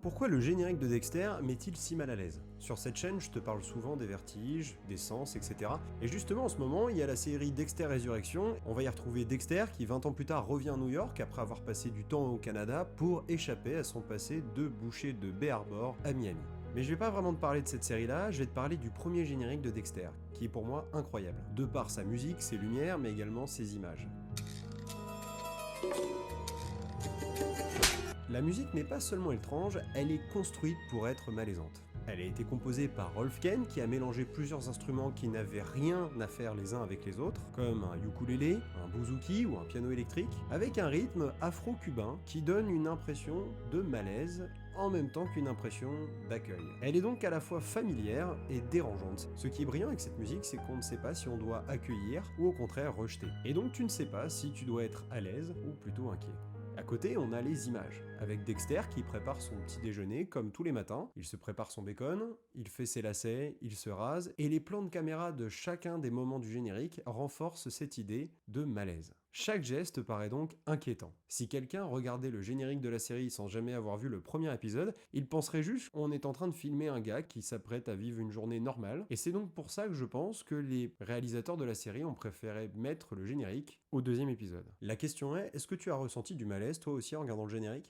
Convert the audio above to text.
Pourquoi le générique de Dexter m'est-il si mal à l'aise? Sur cette chaîne, je te parle souvent des vertiges, des sens, etc. Et justement, en ce moment, il y a la série Dexter Résurrection. On va y retrouver Dexter qui, 20 ans plus tard, revient à New York après avoir passé du temps au Canada pour échapper à son passé de boucher de Bay Harbor à Miami. Mais je vais pas vraiment te parler de cette série-là, je vais te parler du premier générique de Dexter, qui est pour moi incroyable, de par sa musique, ses lumières, mais également ses images. La musique n'est pas seulement étrange, elle est construite pour être malaisante. Elle a été composée par Rolf Kane qui a mélangé plusieurs instruments qui n'avaient rien à faire les uns avec les autres, comme un ukulélé, un bouzouki ou un piano électrique, avec un rythme afro-cubain qui donne une impression de malaise en même temps qu'une impression d'accueil. Elle est donc à la fois familière et dérangeante. Ce qui est brillant avec cette musique, c'est qu'on ne sait pas si on doit accueillir ou au contraire rejeter. Et donc tu ne sais pas si tu dois être à l'aise ou plutôt inquiet. À côté, on a les images, avec Dexter qui prépare son petit déjeuner comme tous les matins. Il se prépare son bacon, il fait ses lacets, il se rase, et les plans de caméra de chacun des moments du générique renforcent cette idée de malaise. Chaque geste paraît donc inquiétant. Si quelqu'un regardait le générique de la série sans jamais avoir vu le premier épisode, il penserait juste qu'on est en train de filmer un gars qui s'apprête à vivre une journée normale, et c'est donc pour ça que je pense que les réalisateurs de la série ont préféré mettre le générique au deuxième épisode. La question est, est-ce que tu as ressenti du malaise toi aussi en regardant le générique ?